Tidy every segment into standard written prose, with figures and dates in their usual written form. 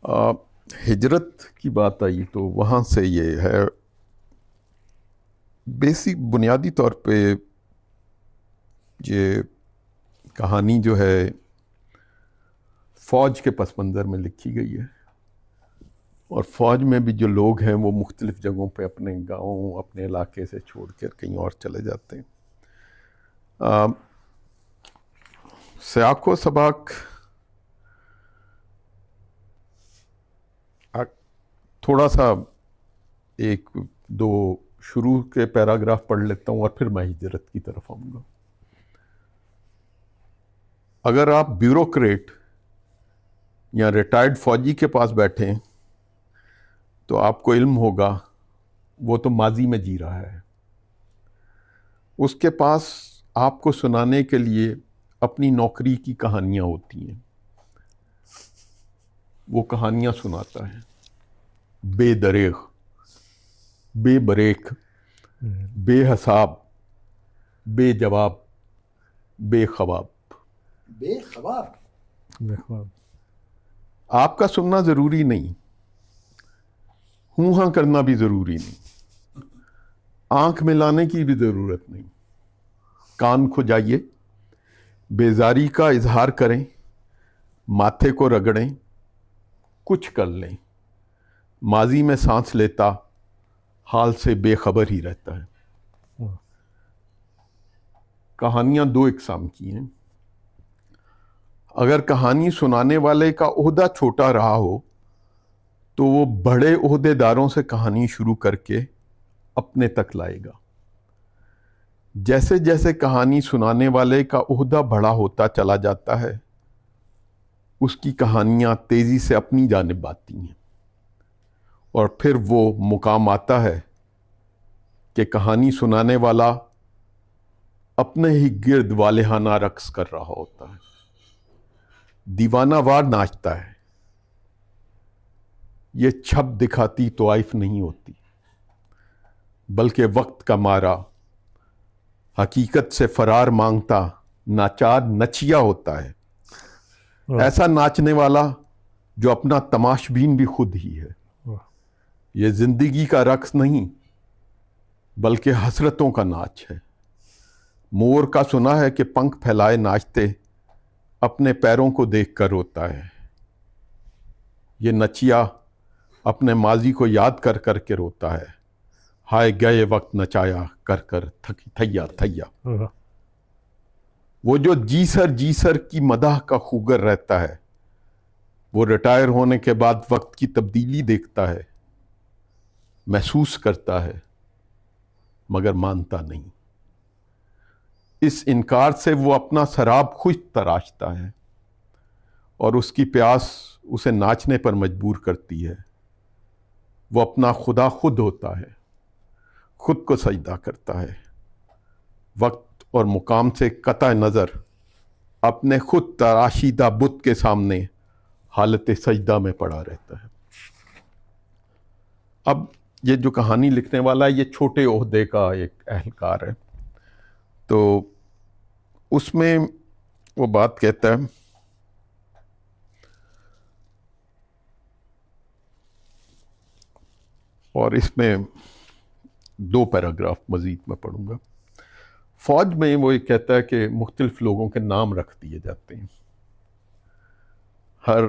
ہجرت کی بات آئی تو وہاں سے یہ ہے بیسک بنیادی طور پہ یہ کہانی جو ہے فوج کے پس منظر میں لکھی گئی ہے، اور فوج میں بھی جو لوگ ہیں وہ مختلف جگہوں پہ اپنے گاؤں اپنے علاقے سے چھوڑ کر کہیں اور چلے جاتے ہیں۔ سیاق و سباق تھوڑا سا ایک دو شروع کے پیراگراف پڑھ لیتا ہوں اور پھر میں ہجرت کی طرف آؤں گا۔ اگر آپ بیوروکریٹ یا ریٹائرڈ فوجی کے پاس بیٹھیں تو آپ کو علم ہوگا وہ تو ماضی میں جی رہا ہے، اس کے پاس آپ کو سنانے کے لیے اپنی نوکری کی کہانیاں ہوتی ہیں، وہ کہانیاں سناتا ہے، بے دریغ، بے بریک، بے حساب، بے جواب، بے خواب۔ بے خواب آپ کا سننا ضروری نہیں، ہوں ہاں کرنا بھی ضروری نہیں، آنکھ ملانے کی بھی ضرورت نہیں، کان کھجائیے، بیزاری کا اظہار کریں، ماتھے کو رگڑیں، کچھ کر لیں، ماضی میں سانس لیتا حال سے بے خبر ہی رہتا ہے۔ کہانیاں دو اقسام کی ہیں۔ اگر کہانی سنانے والے کا عہدہ چھوٹا رہا ہو تو وہ بڑے عہدے داروں سے کہانی شروع کر کے اپنے تک لائے گا۔ جیسے جیسے کہانی سنانے والے کا عہدہ بڑا ہوتا چلا جاتا ہے اس کی کہانیاں تیزی سے اپنی جانب آتی ہیں، اور پھر وہ مقام آتا ہے کہ کہانی سنانے والا اپنے ہی گرد والہانہ رقص کر رہا ہوتا ہے، دیوانہ وار ناچتا ہے۔ یہ چھپ دکھاتی طوائف نہیں ہوتی بلکہ وقت کا مارا حقیقت سے فرار مانگتا ناچار نچیا ہوتا ہے، ایسا ناچنے والا جو اپنا تماش بین بھی خود ہی ہے۔ یہ زندگی کا رقص نہیں بلکہ حسرتوں کا ناچ ہے۔ مور کا سنا ہے کہ پنکھ پھیلائے ناچتے اپنے پیروں کو دیکھ کر روتا ہے، یہ نچیا اپنے ماضی کو یاد کر کر کے روتا ہے، ہائے گئے وقت نچایا کر کر تھیا تھیا۔ وہ جو جی سر کی مداح کا خوگر رہتا ہے وہ ریٹائر ہونے کے بعد وقت کی تبدیلی دیکھتا ہے، محسوس کرتا ہے مگر مانتا نہیں۔ اس انکار سے وہ اپنا سراب خود تراشتا ہے اور اس کی پیاس اسے ناچنے پر مجبور کرتی ہے۔ وہ اپنا خدا خود ہوتا ہے، خود کو سجدہ کرتا ہے، وقت اور مقام سے قطع نظر اپنے خود تراشیدہ بت کے سامنے حالت سجدہ میں پڑا رہتا ہے۔ اب یہ جو کہانی لکھنے والا ہے یہ چھوٹے عہدے کا ایک اہلکار ہے، تو اس میں وہ بات کہتا ہے، اور اس میں دو پیراگراف مزید میں پڑھوں گا۔ فوج میں وہ یہ کہتا ہے کہ مختلف لوگوں کے نام رکھ دیے جاتے ہیں، ہر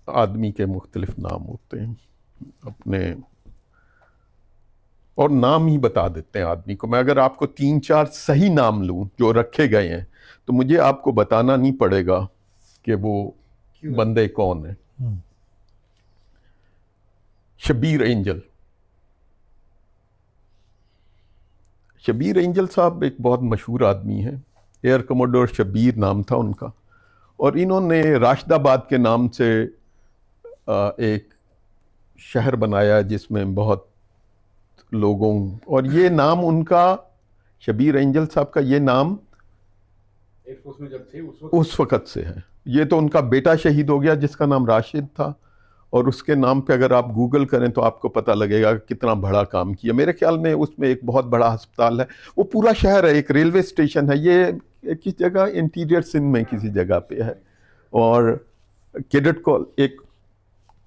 آدمی کے مختلف نام ہوتے ہیں اپنے، اور نام ہی بتا دیتے ہیں آدمی کو۔ میں اگر آپ کو 3-4 صحیح نام لوں جو رکھے گئے ہیں تو مجھے آپ کو بتانا نہیں پڑے گا کہ وہ بندے کون ہیں۔ شبیر اینجل، شبیر اینجل صاحب ایک بہت مشہور آدمی ہیں، ایئر کموڈور شبیر نام تھا ان کا، اور انہوں نے راشد آباد کے نام سے ایک شہر بنایا جس میں بہت لوگوں، اور یہ نام ان کا، شبیر اینجل صاحب کا یہ نام اس وقت سے ہے۔ یہ تو ان کا بیٹا شہید ہو گیا جس کا نام راشد تھا، اور اس کے نام پہ اگر آپ گوگل کریں تو آپ کو پتہ لگے گا کتنا بڑا کام کیا۔ میرے خیال میں اس میں ایک بہت بڑا ہسپتال ہے، وہ پورا شہر ہے، ایک ریلوے اسٹیشن ہے، یہ کس جگہ انٹیریئر سندھ میں کسی جگہ پہ ہے، اور کیڈٹ ایک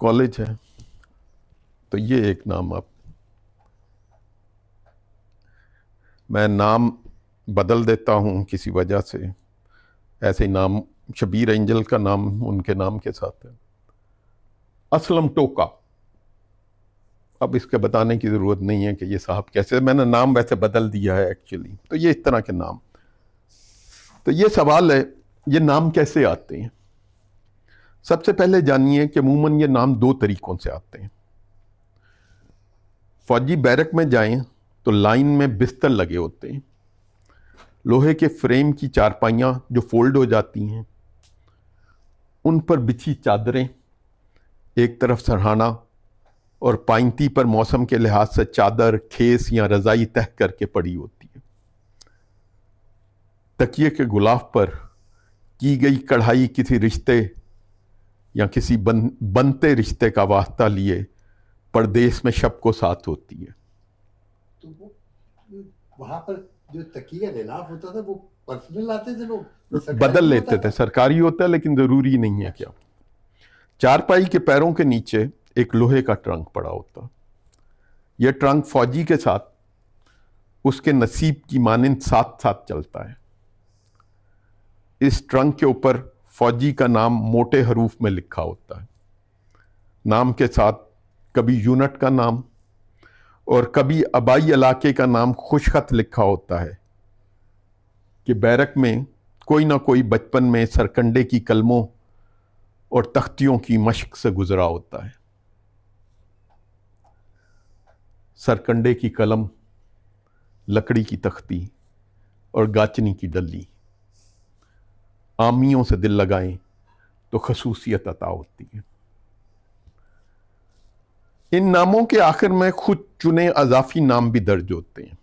کالج ہے تو یہ ایک نام آپ، میں نام بدل دیتا ہوں کسی وجہ سے، ایسے نام شبیر اینجل کا نام ان کے نام کے ساتھ ہے، اسلم ٹوکا. اب اس کے بتانے کی ضرورت نہیں ہے کہ یہ صاحب کیسے، میں نے نام ویسے بدل دیا ہے ایکچولی. تو یہ اس طرح کے نام. تو یہ سوال ہے یہ نام کیسے آتے ہیں. سب سے پہلے جانیے کہ عموماً یہ نام دو طریقوں سے آتے ہیں. فوجی بیرک میں جائیں تو لائن میں بستر لگے ہوتے ہیں، لوہے کے فریم کی چارپائیاں جو فولڈ ہو جاتی ہیں، ان پر بچھی چادریں، ایک طرف سرہانہ اور پائنتی پر موسم کے لحاظ سے چادر، کھیس یا رضائی تہ کر کے پڑی ہوتی ہے. تکیے کے غلاف پر کی گئی کڑھائی کسی رشتے یا کسی بنتے رشتے کا واسطہ لیے پردیس میں شب کو ساتھ ہوتی ہے. تو وہاں پر جو تکیہ غلاف ہوتا تھا وہ پرسنل آتے تھے لوگ، بدل لیتے تھے، سرکاری ہوتا ہے لیکن ضروری نہیں ہے. کیا چارپائی کے پیروں کے نیچے ایک لوہے کا ٹرنک پڑا ہوتا. یہ ٹرنک فوجی کے ساتھ اس کے نصیب کی مانند ساتھ ساتھ چلتا ہے. اس ٹرنک کے اوپر فوجی کا نام موٹے حروف میں لکھا ہوتا ہے. نام کے ساتھ کبھی یونٹ کا نام اور کبھی آبائی علاقے کا نام خوش خط لکھا ہوتا ہے کہ بیرک میں کوئی نہ کوئی بچپن میں سرکنڈے کی کلموں اور تختیوں کی مشق سے گزرا ہوتا ہے. سرکنڈے کی قلم، لکڑی کی تختی اور گاچنی کی ڈلی، عامیوں سے دل لگائیں تو خصوصیت عطا ہوتی ہے. ان ناموں کے آخر میں خود چنے اضافی نام بھی درج ہوتے ہیں.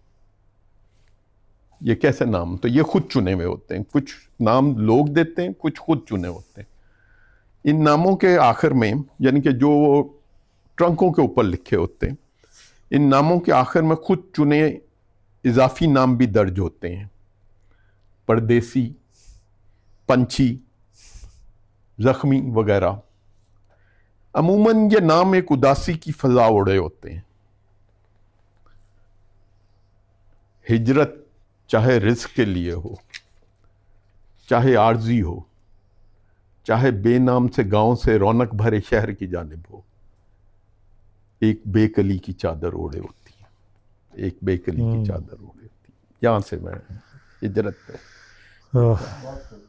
یہ کیسے نام؟ تو یہ خود چنے ہوئے ہوتے ہیں. کچھ نام لوگ دیتے ہیں، کچھ خود چنے ہوتے ہیں. ان ناموں کے آخر میں، یعنی کہ جو ٹرنکوں کے اوپر لکھے ہوتے ہیں، ان ناموں کے آخر میں خود چنے اضافی نام بھی درج ہوتے ہیں. پردیسی، پنچھی، زخمی وغیرہ. عموماً یہ نام ایک اداسی کی فضا اوڑے ہوتے ہیں. ہجرت چاہے رزق کے لیے ہو، چاہے عارضی ہو، چاہے بے نام سے گاؤں سے رونق بھرے شہر کی جانب ہو، ایک بے کلی کی چادر اوڑے ہوتی ہے. ایک بے کلی کی چادر اوڑے ہوتی ہے. یہاں سے میں ہجرت پہ